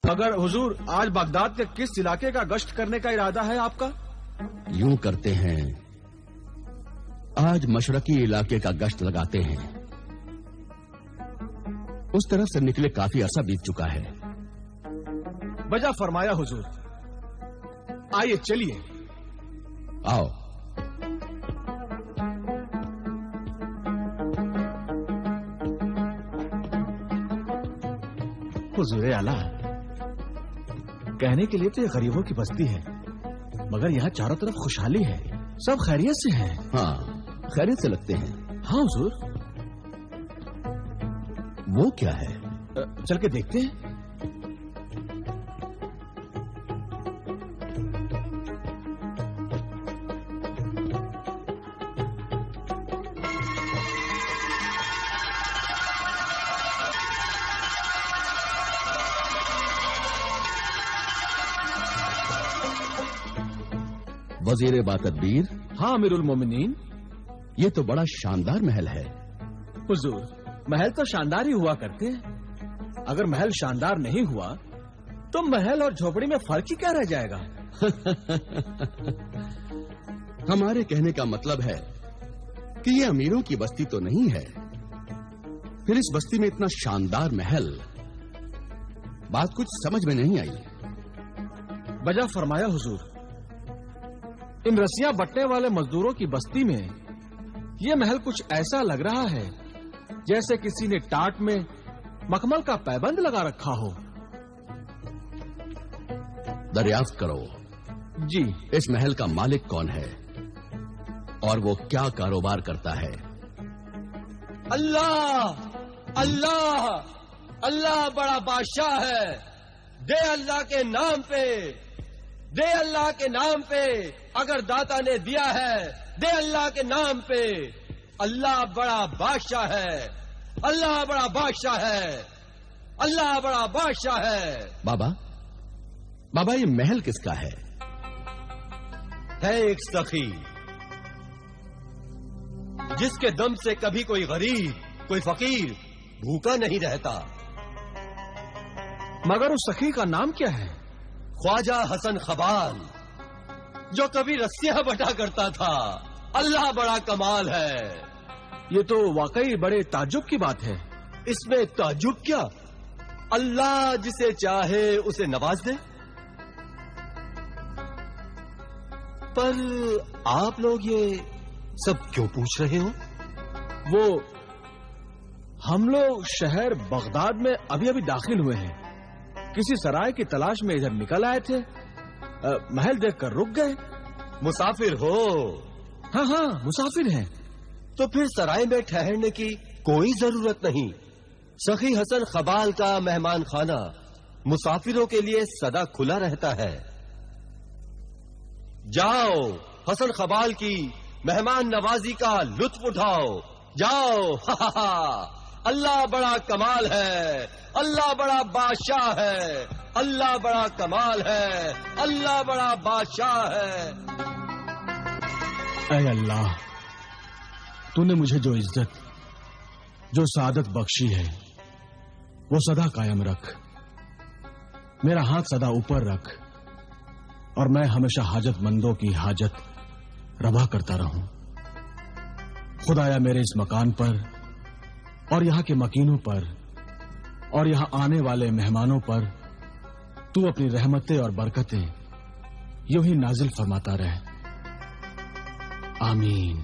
मगर हुजूर, आज बगदाद के किस इलाके का गश्त करने का इरादा है आपका? यूं करते हैं, आज मशरकी इलाके का गश्त लगाते हैं। उस तरफ से निकले काफी अरसा बीत चुका है। वजह फरमाया हुजूर। आइए चलिए। आओ। हुजूर आला, कहने के लिए तो ये गरीबों की बस्ती है, मगर यहाँ चारों तरफ खुशहाली है, सब खैरियत से हैं। हाँ, खैरियत से लगते हैं। हाँ हुजूर। वो क्या है? चल के देखते हैं। वजीर बातदबीर। हाँ अमीरुल मोमिनीन। ये तो बड़ा शानदार महल है। हुजूर, महल तो शानदार ही हुआ करते हैं। अगर महल शानदार नहीं हुआ तो महल और झोपड़ी में फर्क ही क्या रह जाएगा? हमारे कहने का मतलब है कि ये अमीरों की बस्ती तो नहीं है, फिर इस बस्ती में इतना शानदार महल, बात कुछ समझ में नहीं आई। वजह फरमाया हुजूर। इन रस्सियां बटने वाले मजदूरों की बस्ती में ये महल कुछ ऐसा लग रहा है जैसे किसी ने टाट में मखमल का पैबंद लगा रखा हो। दरियाफ्त करो जी, इस महल का मालिक कौन है और वो क्या कारोबार करता है? अल्लाह अल्लाह अल्लाह बड़ा बादशाह है। दे अल्लाह के नाम पे, दे अल्लाह के नाम पे, अगर दाता ने दिया है दे अल्लाह के नाम पे। अल्लाह बड़ा बादशाह है, अल्लाह बड़ा बादशाह है, अल्लाह बड़ा बादशाह है। बाबा, बाबा ये महल किसका है? एक सखी जिसके दम से कभी कोई गरीब, कोई फकीर भूखा नहीं रहता। मगर उस सखी का नाम क्या है? ख्वाजा हसन खबाल, जो कभी रस्सियां बटा करता था। अल्लाह बड़ा कमाल है। ये तो वाकई बड़े ताज्जुब की बात है। इसमें ताज्जुब क्या? अल्लाह जिसे चाहे उसे नवाज दे। पर आप लोग ये सब क्यों पूछ रहे हो? वो हम लोग शहर बगदाद में अभी अभी दाखिल हुए हैं। किसी सराय की तलाश में इधर निकल आए थे, महल देखकर रुक गए। मुसाफिर हो? हाँ हाँ, मुसाफिर हैं। तो फिर सराय में ठहरने की कोई जरूरत नहीं। सखी हसन खबाल का मेहमान खाना मुसाफिरों के लिए सदा खुला रहता है। जाओ, हसन खबाल की मेहमान नवाजी का लुत्फ उठाओ। जाओ। हा हा। अल्लाह बड़ा कमाल है, अल्लाह बड़ा बादशाह है, अल्लाह बड़ा कमाल है, अल्लाह बड़ा बादशाह है। ऐ अल्लाह, तूने मुझे जो इज्जत, जो सादत बख्शी है वो सदा कायम रख। मेरा हाथ सदा ऊपर रख और मैं हमेशा हाजतमंदों की हाजत रवा करता रहूं। खुदाया मेरे इस मकान पर और यहाँ के मकीनों पर और यहाँ आने वाले मेहमानों पर तू अपनी रहमतें और बरकतें यूं ही नाजिल फरमाता रहे। आमीन।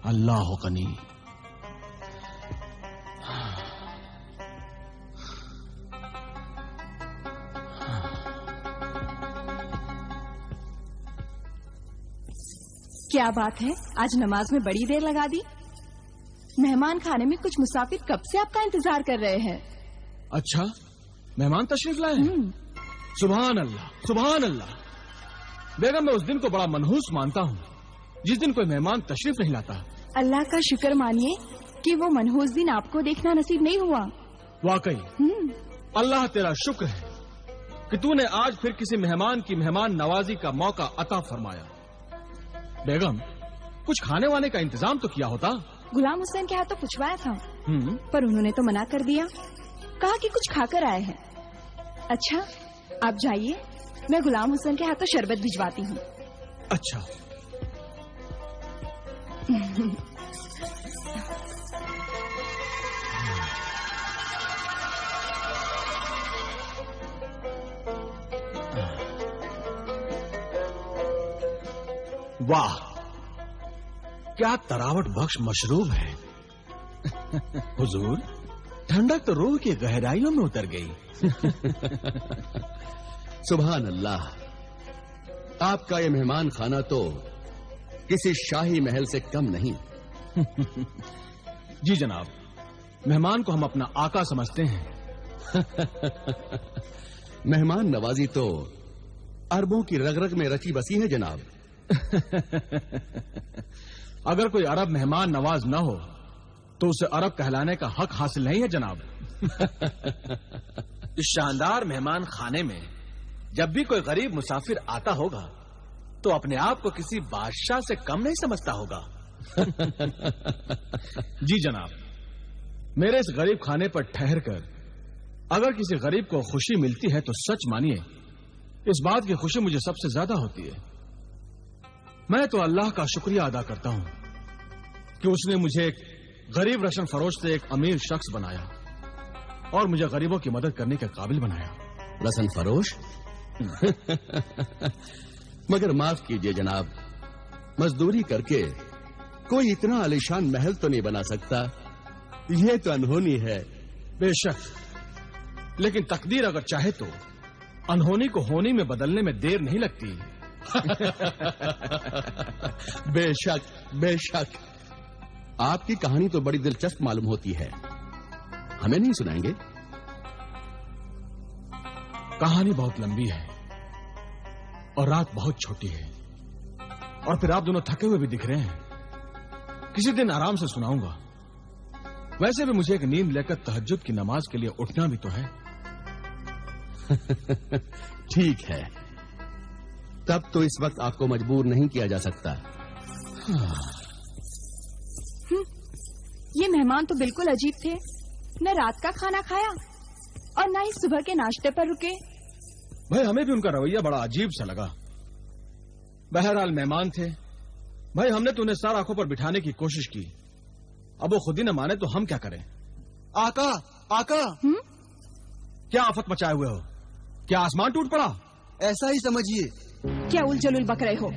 अल्लाह गनी। क्या बात है, आज नमाज में बड़ी देर लगा दी। मेहमान खाने में कुछ मुसाफिर कब से आपका इंतजार कर रहे हैं। अच्छा, मेहमान तशरीफ लाए हैं? सुभान अल्लाह, सुभान अल्लाह। बेगम, मैं उस दिन को बड़ा मनहूस मानता हूँ जिस दिन कोई मेहमान तशरीफ नहीं लाता। अल्लाह का शुक्र मानिए कि वो मनहूस दिन आपको देखना नसीब नहीं हुआ। वाकई अल्लाह तेरा शुक्र है कि तूने आज फिर किसी मेहमान की मेहमान नवाजी का मौका अता फरमाया। बेगम, कुछ खाने वाने का इंतजाम तो किया होता। गुलाम हुसैन के हाथों पूछवाया था, पर उन्होंने तो मना कर दिया, कहा कि कुछ खाकर आए हैं। अच्छा, आप जाइए, मैं गुलाम हुसैन के हाथों शरबत भिजवाती हूँ। अच्छा। वाह, क्या तरावट बख्श मशरूब है। हुजूर, ठंडक तो रूह की गहराइयों में उतर गई। सुभान अल्लाह, आपका ये मेहमान खाना तो किसी शाही महल से कम नहीं। जी जनाब, मेहमान को हम अपना आका समझते हैं। मेहमान नवाजी तो अरबों की रग-रग में रची बसी है जनाब। अगर कोई अरब मेहमान नवाज न हो तो उसे अरब कहलाने का हक हासिल नहीं है जनाब। इस शानदार मेहमान खाने में जब भी कोई गरीब मुसाफिर आता होगा तो अपने आप को किसी बादशाह से कम नहीं समझता होगा। जी जनाब, मेरे इस गरीब खाने पर ठहर कर अगर किसी गरीब को खुशी मिलती है तो सच मानिए इस बात की खुशी मुझे सबसे ज्यादा होती है। मैं तो अल्लाह का शुक्रिया अदा करता हूं कि उसने मुझे एक गरीब रशन फरोश से एक अमीर शख्स बनाया और मुझे गरीबों की मदद करने के काबिल बनाया। रसन फरोश? मगर माफ कीजिए जनाब, मजदूरी करके कोई इतना आलीशान महल तो नहीं बना सकता। ये तो अनहोनी है। बेशक, लेकिन तकदीर अगर चाहे तो अनहोनी को होनी में बदलने में देर नहीं लगती। बेशक बेशक, आपकी कहानी तो बड़ी दिलचस्प मालूम होती है, हमें नहीं सुनाएंगे? कहानी बहुत लंबी है और रात बहुत छोटी है, और फिर आप दोनों थके हुए भी दिख रहे हैं। किसी दिन आराम से सुनाऊंगा। वैसे भी मुझे एक नींद लेकर तहज्जुद की नमाज के लिए उठना भी तो है। ठीक है, तब तो इस वक्त आपको मजबूर नहीं किया जा सकता। ये मेहमान तो बिल्कुल अजीब थे, न रात का खाना खाया और न ही सुबह के नाश्ते पर रुके। भाई, हमें भी उनका रवैया बड़ा अजीब सा लगा। बहरहाल मेहमान थे भाई, हमने तो उन्हें सर आंखों पर बिठाने की कोशिश की। अब वो खुद ही न माने तो हम क्या करें? आका, आका, क्या आफत मचाए हुए हो? क्या आसमान टूट पड़ा? ऐसा ही समझिए। क्या उलझुल बक रहे हो?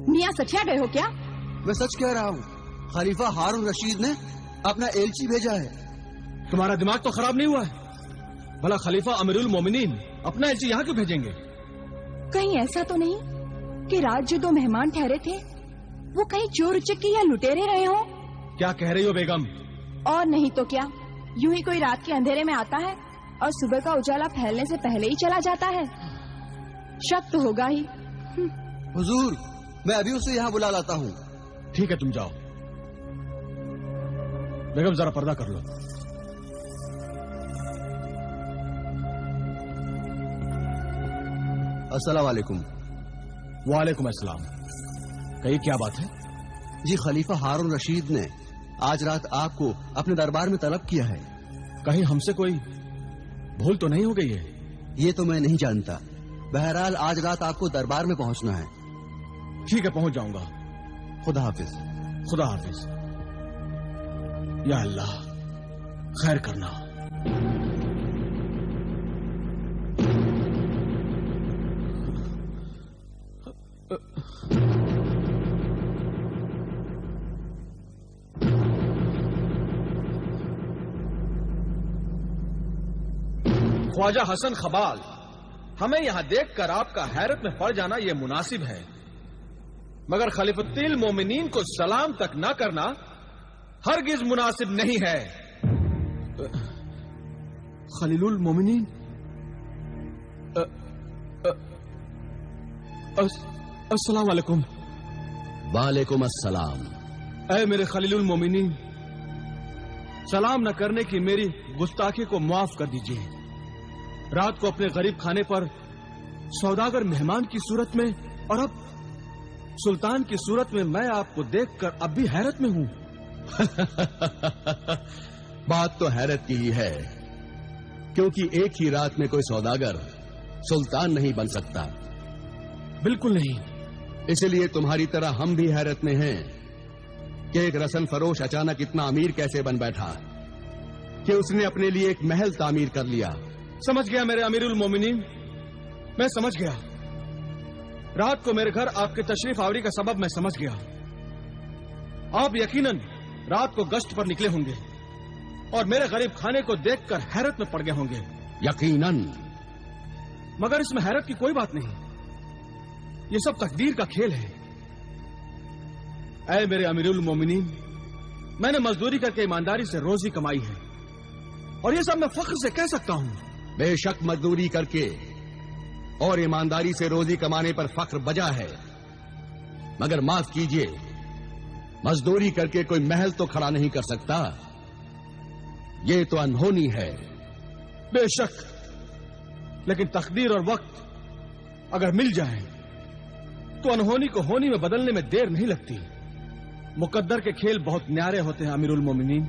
मियां सठिया गए हो क्या? मैं सच कह रहा हूँ, खलीफा हारून रशीद ने अपना एलची भेजा है। तुम्हारा दिमाग तो खराब नहीं हुआ है? भला खलीफा अमीरुल मोमिनीन अपना एलची यहाँ क्यों भेजेंगे? कहीं ऐसा तो नहीं कि रात जो दो मेहमान ठहरे थे वो कहीं चोर उचक्के या लुटेरे रहे हो? क्या कह रही हो बेगम? और नहीं तो क्या, यूं ही कोई रात के अंधेरे में आता है और सुबह का उजाला फैलने से पहले ही चला जाता है। शक तो होगा ही। हुजूर, मैं अभी उसे यहाँ बुला लाता हूँ। ठीक है, तुम जाओ। बेगम, जरा पर्दा कर लो। अस्सलाम वालेकुम। वालेकुम अस्सलाम। कही, क्या बात है? जी, खलीफा हारून रशीद ने आज रात आपको अपने दरबार में तलब किया है। कहीं हमसे कोई भूल तो नहीं हो गई है? ये तो मैं नहीं जानता। बहरहाल आज रात आपको दरबार में पहुंचना है। ठीक है, पहुंच जाऊंगा। खुदा हाफिज। खुदा हाफिज। या अल्लाह, खैर करना। ख्वाजा हसन खबाल, हमें यहां देखकर आपका हैरत में पड़ जाना यह मुनासिब है, मगर खलीफतुल मोमिनीन को सलाम तक न करना हरगिज मुनासिब नहीं है। खलीलुल मोमिनीन? अस्सलाम वालेकुम। वालेकुम अस्सलाम। ऐ मेरे खलीलुल मोमिनीन, सलाम न करने की मेरी गुस्ताखी को माफ कर दीजिए। रात को अपने गरीब खाने पर सौदागर मेहमान की सूरत में और अब सुल्तान की सूरत में मैं आपको देखकर अब भी हैरत में हूं। बात तो हैरत की ही है, क्योंकि एक ही रात में कोई सौदागर सुल्तान नहीं बन सकता। बिल्कुल नहीं। इसलिए तुम्हारी तरह हम भी हैरत में हैं कि एक रसन फरोश अचानक इतना अमीर कैसे बन बैठा कि उसने अपने लिए एक महल तामीर कर लिया। समझ गया मेरे अमीरुल मोमिनीन, मैं समझ गया। रात को मेरे घर आपके तशरीफ आवरी का सबब मैं समझ गया। आप यकीनन रात को गश्त पर निकले होंगे और मेरे गरीब खाने को देखकर हैरत में पड़ गए होंगे। यकीनन। मगर इसमें हैरत की कोई बात नहीं, ये सब तकदीर का खेल है। ऐ मेरे अमीरुल मोमिनीन, मैंने मजदूरी करके ईमानदारी से रोजी कमाई है और ये सब मैं फख्र से कह सकता हूं। बेशक मजदूरी करके और ईमानदारी से रोजी कमाने पर फख्र बजा है, मगर माफ कीजिए, मजदूरी करके कोई महल तो खड़ा नहीं कर सकता। ये तो अनहोनी है। बेशक, लेकिन तकदीर और वक्त अगर मिल जाए तो अनहोनी को होनी में बदलने में देर नहीं लगती। मुकद्दर के खेल बहुत न्यारे होते हैं अमीरुल मोमिनीन।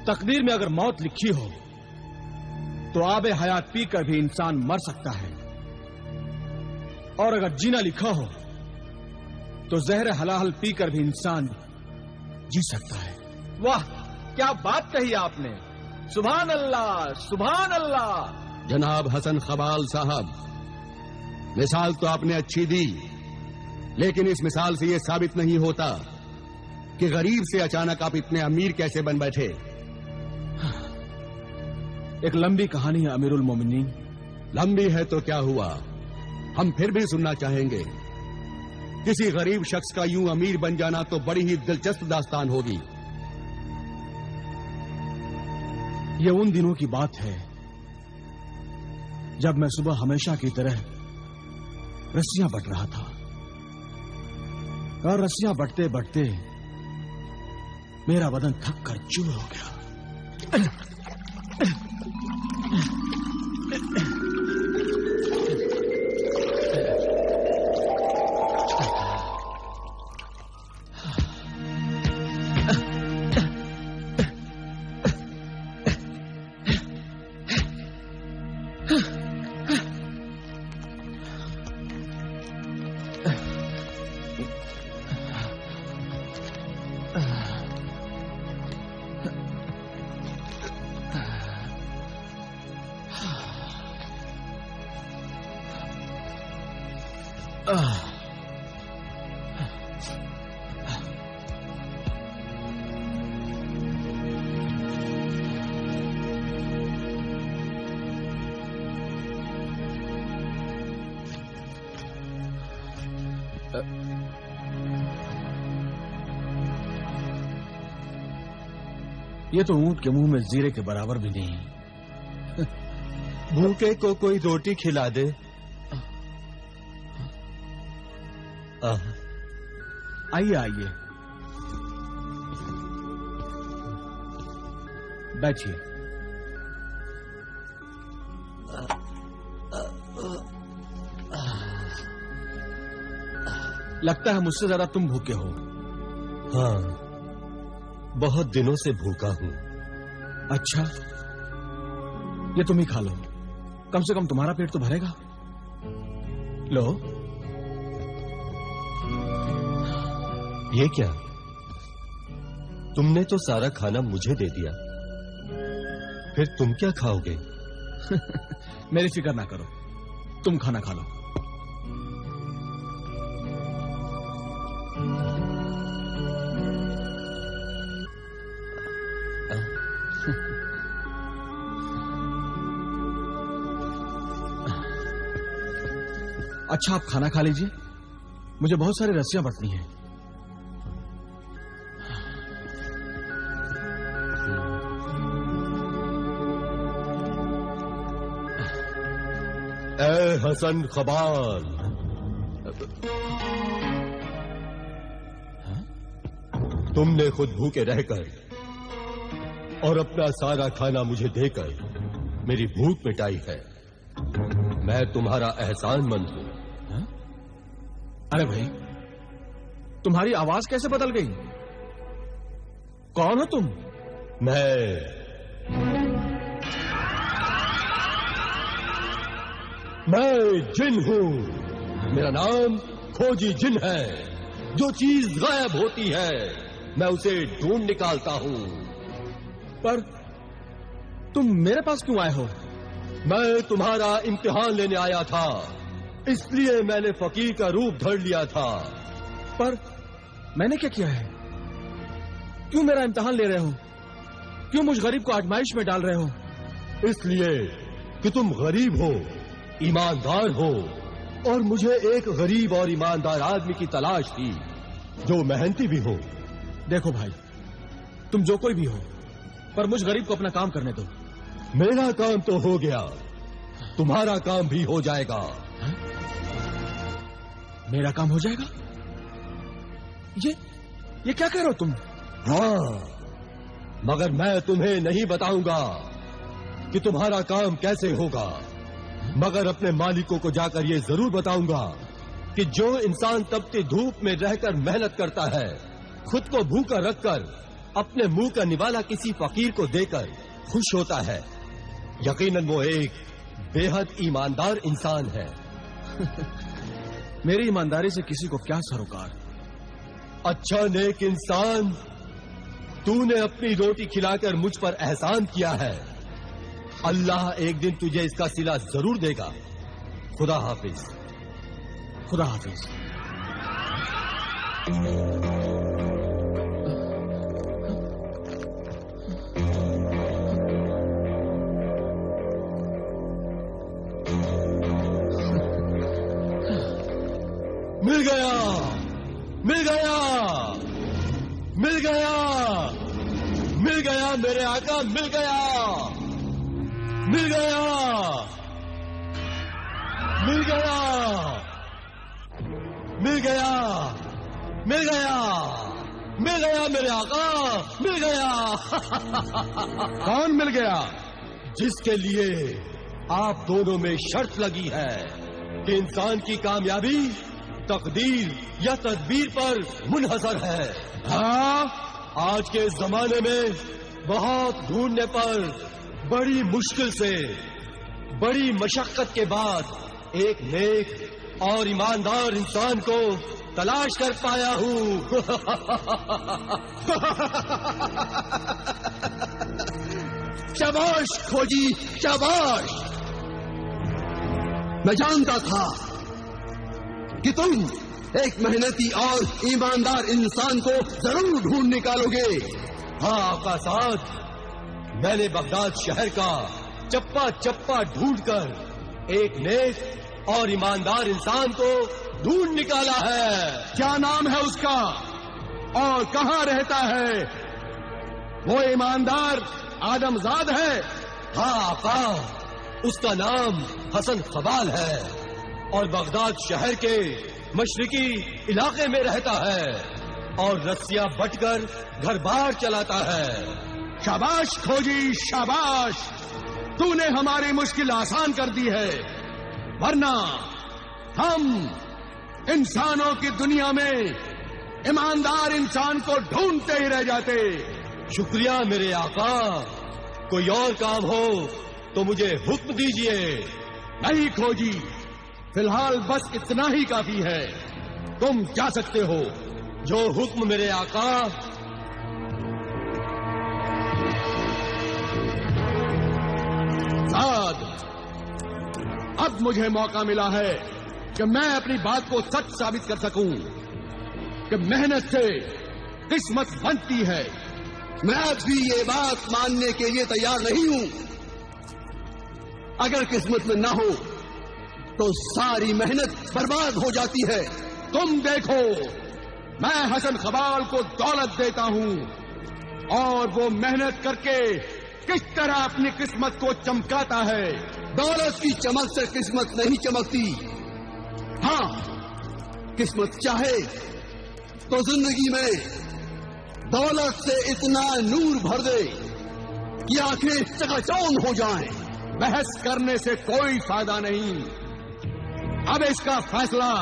तकदीर में अगर मौत लिखी हो तो आबे हयात पीकर भी इंसान मर सकता है, और अगर जीना लिखा हो तो जहर हलाहल पीकर भी इंसान जी सकता है। वाह, क्या बात कही आपने। सुभान अल्लाह, सुभान अल्लाह। जनाब हसन खबाल साहब, मिसाल तो आपने अच्छी दी, लेकिन इस मिसाल से यह साबित नहीं होता कि गरीब से अचानक आप इतने अमीर कैसे बन बैठे। एक लंबी कहानी है अमीरुल मोमिनीन। लंबी है तो क्या हुआ, हम फिर भी सुनना चाहेंगे। किसी गरीब शख्स का यूं अमीर बन जाना तो बड़ी ही दिलचस्प दास्तान होगी। ये उन दिनों की बात है जब मैं सुबह हमेशा की तरह रस्सियां बट रहा था, और रस्सियां बटते बटते मेरा बदन थक कर चूर हो गया। ये तो ऊंट के मुंह में जीरे के बराबर भी नहीं। भूखे को कोई रोटी खिला दे। आइए आइए, बैठिए। लगता है मुझसे ज्यादा तुम भूखे हो। हाँ, बहुत दिनों से भूखा हूं। अच्छा, ये तुम ही खा लो, कम से कम तुम्हारा पेट तो भरेगा। लो। ये क्या, तुमने तो सारा खाना मुझे दे दिया, फिर तुम क्या खाओगे? मेरी फिक्र ना करो, तुम खाना खा लो। अच्छा, आप खाना खा लीजिए, मुझे बहुत सारी रस्सियां बटनी हैं। ए हसन खबाल, तुमने खुद भूखे रहकर और अपना सारा खाना मुझे देकर मेरी भूख मिटाई है। मैं तुम्हारा एहसानमंद हूं। अरे भाई, तुम्हारी आवाज कैसे बदल गई? कौन हो तुम? मैं जिन हूं। मेरा नाम खोजी जिन है। जो चीज गायब होती है मैं उसे ढूंढ निकालता हूं। पर तुम मेरे पास क्यों आए हो? मैं तुम्हारा इम्तिहान लेने आया था, इसलिए मैंने फकीर का रूप धर लिया था। पर मैंने क्या किया है? क्यों मेरा इम्तिहान ले रहे हो? क्यों मुझ गरीब को आजमाइश में डाल रहे हो? इसलिए कि तुम गरीब हो, ईमानदार हो, और मुझे एक गरीब और ईमानदार आदमी की तलाश थी जो मेहनती भी हो। देखो भाई, तुम जो कोई भी हो, पर मुझ गरीब को अपना काम करने दो। मेरा काम तो हो गया, तुम्हारा काम भी हो जाएगा। मेरा काम हो जाएगा? ये क्या कह रहे हो तुम? हाँ, मगर मैं तुम्हें नहीं बताऊंगा कि तुम्हारा काम कैसे होगा, मगर अपने मालिकों को जाकर ये जरूर बताऊंगा कि जो इंसान तपती धूप में रहकर मेहनत करता है, खुद को भूखा रखकर अपने मुंह का निवाला किसी फकीर को देकर खुश होता है, यकीनन वो एक बेहद ईमानदार इंसान है। मेरी ईमानदारी से किसी को क्या सरोकार? अच्छा नेक इंसान, तूने अपनी रोटी खिलाकर मुझ पर एहसान किया है। अल्लाह एक दिन तुझे इसका सिला जरूर देगा। खुदा हाफिज। खुदा हाफिज। मिल गया, मिल गया, मिल गया, मिल गया मेरे आका, मिल गया, मिल गया, मिल गया, मिल गया, मिल गया, मिल गया मेरे आका, मिल गया। कौन मिल गया? जिसके लिए आप दोनों में शर्त लगी है कि इंसान की कामयाबी तकदीर या तदबीर पर मुनहसर है। हाँ, आज के जमाने में बहुत ढूंढने पर बड़ी मुश्किल से, बड़ी मशक्कत के बाद एक नेक और ईमानदार इंसान को तलाश कर पाया हूँ। शाबाश खोजी, शाबाश। मैं जानता था कि तुम एक मेहनती और ईमानदार इंसान को जरूर ढूंढ निकालोगे। हाँ आपका साथ, मैंने बगदाद शहर का चप्पा चप्पा ढूंढकर एक नेक और ईमानदार इंसान को ढूंढ निकाला है। क्या नाम है उसका और कहाँ रहता है? वो ईमानदार आदमजाद है? हाँ आपा, उसका नाम हसन खबाल है और बगदाद शहर के मशरिकी इलाके में रहता है और रस्सियां बटकर घर बार चलाता है। शाबाश खोजी, शाबाश। तूने हमारी मुश्किल आसान कर दी है, वरना हम इंसानों की दुनिया में ईमानदार इंसान को ढूंढते ही रह जाते। शुक्रिया मेरे आका। कोई और काम हो तो मुझे हुक्म दीजिए। नहीं खोजी, फिलहाल बस इतना ही काफी है। तुम जा सकते हो। जो हुक्म मेरे आका। साद, अब मुझे मौका मिला है कि मैं अपनी बात को सच साबित कर सकूं कि मेहनत से किस्मत बनती है। मैं आज भी ये बात मानने के लिए तैयार नहीं हूं। अगर किस्मत में ना हो तो सारी मेहनत बर्बाद हो जाती है। तुम देखो, मैं हसन खबाल को दौलत देता हूं और वो मेहनत करके किस तरह अपनी किस्मत को चमकाता है। दौलत की चमक से किस्मत नहीं चमकती। हाँ, किस्मत चाहे तो जिंदगी में दौलत से इतना नूर भर दे कि आंखें चकाचौंध हो जाएं। बहस करने से कोई फायदा नहीं। अब इसका फैसला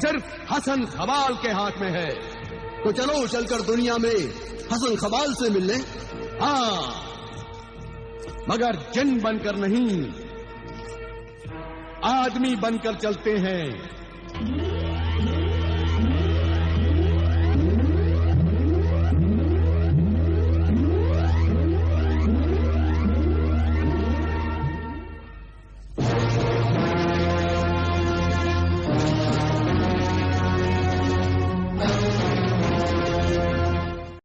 सिर्फ हसन खबाल के हाथ में है। تو چلو چل کر دنیا میں حسن خبال سے مل لیں. ہاں، مگر جن بن کر نہیں، آدمی بن کر چلتے ہیں.